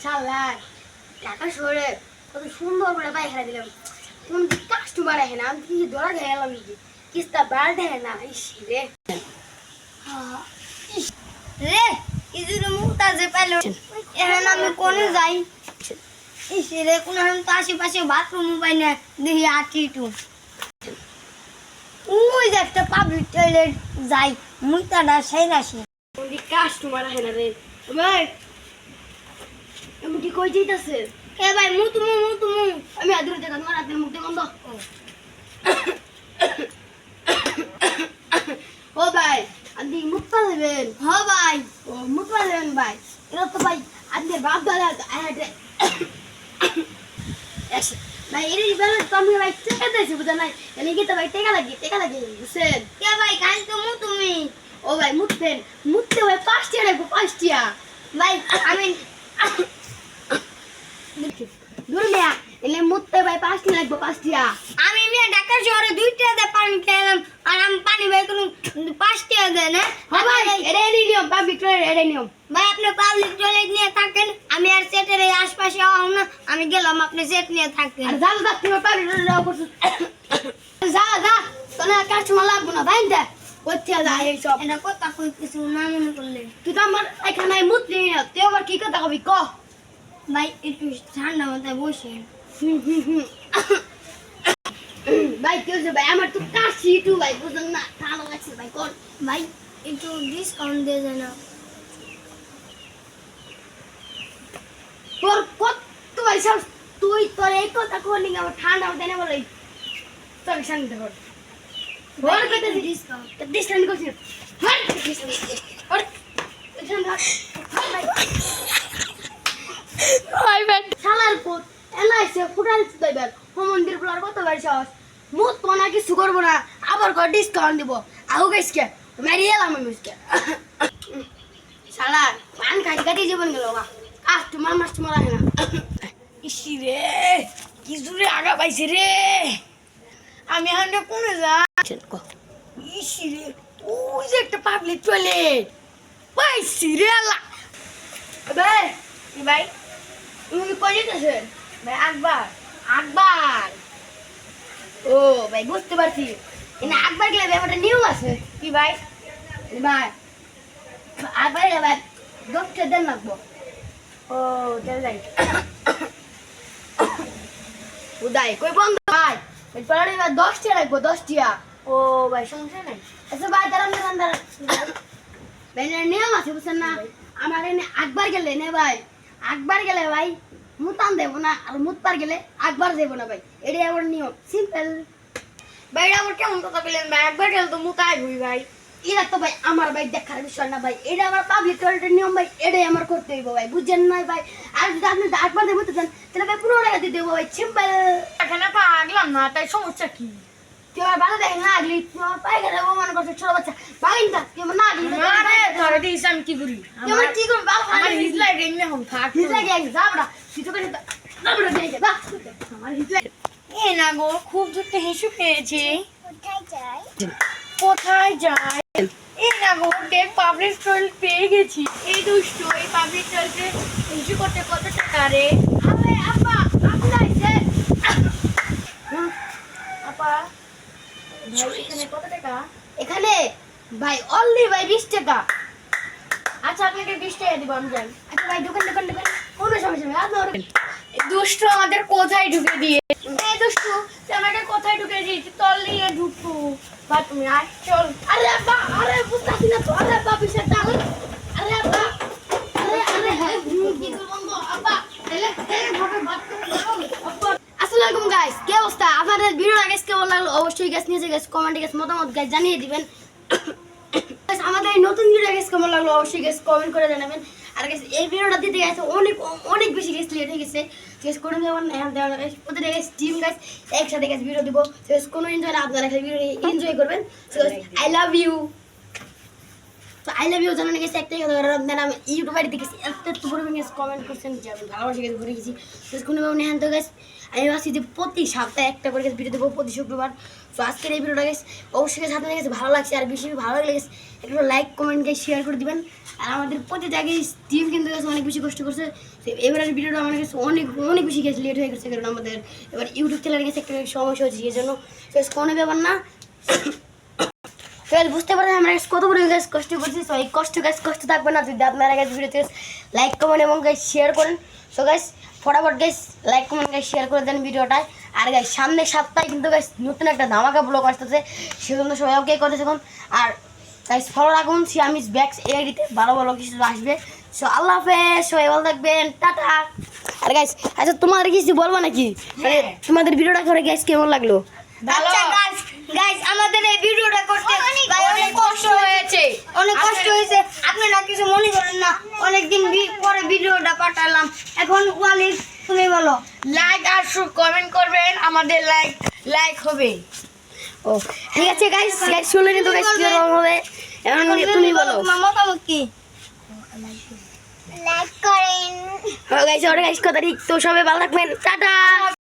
শালার ঢাকা শহরে কত সুন্দর করে বাইক খেলা দিলাম, কোন কাস্টমার আসে না, আমি কি ধরা খেয়ে গেলাম নাকি, কিস্তা বার দেখে না। ইস রে রে ইজুর মুক্তাজে পেল, এখন আমি কোনে যাই? ইস রে কোন তো আশেপাশে বাথরুম পাই না, দেখি আটি টু ওই যে একটা পাবলিক টয়লেট যাই, মুক্তাটা সেই আসি। কাস্টমার আসে না রে ভাই, আমি কি কই যাইতাছে? এ ভাই মুতুমু আমি আদুরে যেতাম না, রাতের মুখে বন্ধ। ও ভাই আপনি মুতপা দেবেন? হ ভাই, ও মুতপা দেবেন ভাই? এটা তো ভাই আপনার বাপ দাদা ভাই এর বেলা তো আমি ভাই টাকা দিয়েছি, বুঝা নাই এনে কি তো ভাই টাকা লাগে বুঝছেন? কে ভাই কাল তো তুমি ও ভাই মুততে ভাই 5 টাকা রাখবো, 5 টাকা ভাই। আমি দূর মিয়া এলে মুততে ভাই 5 টাকা লাগবো, 5 টাকা। আমি মিয়া ঢাকা শহরে 2 টাকা দিয়ে পানি খেলাম, আর আমি পানি ভাই কোনো 5 টাকা দেয় না। হ্যাঁ ভাই এটা নিয়ম, পাবলিক টয়লেট এটা নিয়ম ভাই। আপনি পাবলিক টয়লেট নিয়ে থাকেন, আমি আর সেটের এই আশপাশে আও না, আমি গেলাম, আপনি সেট নিয়ে থাকেন। আর যা তুমি পাবলিক টয়লেট করছো, যা তোর কাস্টমার লাগবো না ভাই, দেখ কোথা যায় এই সব। এটা কথা কই কিছু না মনে করলে তুই তো আমার এখানে মুতলি না, তুই আবার কি কথা কবি ক ভাই? একটু ঠান্ডা মাথায় বসে ভাই কি হচ্ছে ভাই? আমার তো কাশি একটু ভাই, বুঝলেন না, ঠান্ডা লাগছে ভাই। কোন ভাই একটু ডিসকাউন্ট দিয়ে যায় না? তোর কত ভাই সব, তুই তোর এই কথা কোনি আমার ঠান্ডা মাথায় না বলে তোর শান্তি কর। বল কত ডিসকাউন্ট করছিস? হট হট ভাই ভাই শালার পুত এলাইছে ফুটাল দিবেন মন্দির বলার কত ভাই সাহস, মুত পোনা কিছু করবো না, আবার কর ডিসকাউন্ট দিব। আহু গাইসকে মারি এলাম আমি মিসকে শালার পান খাই কাটি জীবন গেল গা, কাস্টমার আসে না। ইসি রে কি জোরে আগা পাইছে রে, আমি এখন কোনে যাই? ইসি রে ওই যে একটা পাবলিক টয়লেট পাইছি রে আল্লাহ। ভাই ভাই তুমি কই যেতেছেন? ভাই আকবার ও ভাই বুঝতে পারছি, এনে আকবার গেলে ব্যাপারটা নিউ আছে কি ভাই? ভাই আকবার গেলে ভাই 10 টাকা দেন লাগবো। ও চল যাই উদয় কই বন্ধ ভাই, পরে 10 টাকা লাগবো, 10 টাকা। ও ভাই সমস্যা নাই। আচ্ছা ভাই দাঁড়ান ভাই নিয়ম আছে বুঝছেন না, আমার এনে আকবার গেলে নে ভাই, আকবার গেলে ভাই মুতান দেব না, আর মুতপার গেলে আকবার দেব না ভাই, এটাই আমার নিয়ম, সিম্পল ভাই। এটা আমার কেমন কথা বললেন ভাই? একবার গেলে তো মুতাই হই ভাই, এটা তো ভাই আমার ভাই দেখার বিষয় না ভাই, এটা আমার পাবলিক টয়লেটের নিয়ম ভাই, এটাই আমার করতে হইব ভাই, বুঝছেন না ভাই? আর যদি আপনি আকবার দিয়ে মুতে চান তাহলে ভাই 15 টাকা দিয়ে দেবো ভাই, সিম্পল। এখানে পাগলাম না, তাই সমস্যা কি? তুই আমার ভালো দেখেন না আগলি, তুই আমার পায়খানা মনে করছে ছোট বাচ্চা বাগিনটা, তুই আমার না আগলি আরে ধরে দিস আমি কি করি? তুই আমার কি করবি? ভালো আমার হিজলাই রেঙ্গে হম থাক। হিজলা গিয়ে যা বড়া তুই তো করে দাবড়া দিয়ে যা আমার হিজলা। এ না গো খুব জোরতে হিসু পেয়েছি। কোথায় যাই? এই না গো দেখ পাবলিক টয়লেট পেয়ে গেছি। এই দুষ্ট এই পাবলিক টয়লেটে হিসু করতে কত টাকা রে? আরে আপা আপনি আইছে আপা ভাই এখানে কত টাকা? এখানে ভাই অনলি ভাই 20 টাকা। আচ্ছা আপনাকে 20 টাকা দিব আমি যাই। আচ্ছা ভাই দোকান কোনো সমস্যা নেই, আপনি দুষ্ট আমাদের কোথায় ঢুকে দিয়ে? এই দুষ্ট তুই আমাকে কোথায় ঢুকে দিয়েছিস? তল দিয়ে ঢুকবো বা তুমি আয় চল। আরে আপা আরে বুঝতাছি না তো, আরে আপা পিছে টান, আরে আপা আরে হ্যাঁ কি করব বন্ধু আপা এলে ভাবে বাত করো আপা। আসসালামু আলাইকুম গাইস, কি অবস্থা আপনাদের? ভিডিওটা গাইস কেমন লাগলো অবশ্যই গাইস নিচে গাইস কমেন্টে গাইস মতামত গাইস জানিয়ে দিবেন। গাইস আমাদের এই নতুন ভিডিও গাইস কেমন লাগলো অবশ্যই গাইস কমেন্ট করে জানাবেন। আর গাইস এই ভিডিওটা দিতে গাইস অনেক বেশি গাইস লেট হয়ে গেছে, গাইস কোনো যেমন হ্যাঁ দেওয়া গাইস প্রতিটা গাইস টিম গাইস একসাথে গাইস ভিডিও দিব, গাইস কোনো এনজয় না, আপনারা খালি ভিডিও এনজয় করবেন। সো আই লাভ ইউ, তো আই লাভ ইউ জানেন গেছে একটাই কথা, আপনারা আমি ইউটিউব আইডি দেখেছি এত বড় গেছে কমেন্ট করছেন যে আমি ভালোবাসা গেছে ঘুরে গেছি, গাইস কোনো ভাবে নেন তো গাইস আমি ভাবছি যে প্রতি সপ্তাহে একটা করে ভিডিও দেবো প্রতি শুক্রবার। তো আজকের এই ভিডিওটা গাইস অবশ্যই সাথে গেছে ভালো লাগছে, আর বেশি ভালো লাগলে একটু লাইক কমেন্ট গাইস শেয়ার করে দিবেন। আর আমাদের প্রতি জায়গায় টিম কিন্তু গাইস অনেক বেশি কষ্ট করছে। তো এবারের ভিডিওটা আমার কাছে অনেক অনেক বেশি গেছে লেট হয়ে গেছে, কারণ আমাদের এবার ইউটিউব চ্যানেলে গেছে একটা সমস্যা হচ্ছে, এই জন্য কোনো ব্যাপার না। তো বুঝতে পারেন আমরা কত বড় গাছ কষ্ট করছি। তো এই কষ্ট থাকবে না যদি আপনারা গাছ ভিডিওতে লাইক কমেন্ট এবং গাইস শেয়ার করেন। সো গাইস ফটাফট guys like comment guys share করে দেন ভিডিওটায়। আর গাইস সামনের সপ্তাহে কিন্তু গাইস নতুন একটা ধামাকা ব্লগ আসতেছে, সেজন্য সবাই ওকে করে থাকুন। আর গাইস ফলো রাখুন সিয়ামিস ব্যাগস এআইডিতে, ভালো ভালো কিছু আসবে। সো আল্লাহ হাফেজ, সবাই ভালো থাকবেন, টাটা। আর গাইস আচ্ছা তোমাদের কিছু বলবো নাকি, মানে তোমাদের ভিডিওটা করে গাইস কেমন লাগলো? আচ্ছা গাইস আমাদের এই ভিডিওটা করতে অনেক কষ্ট হয়েছে, আপনারা কিছু মনে করেন না, অনেকদিন পরে ভিডিওটা পাঠালাম। এখন ওয়ালিদ তুমি বলো। লাইক আর কমেন্ট করবেন, আমাদের লাইক হবে। ও ঠিক আছে গাইস, শুনলেন তো গাইস কি হবে, এখন তুমি বলো। মামা কি লাইক করেন। গাইস ওরে গাইস কথা ঠিক, তো সবাই ভালো থাকবেন, টাটা।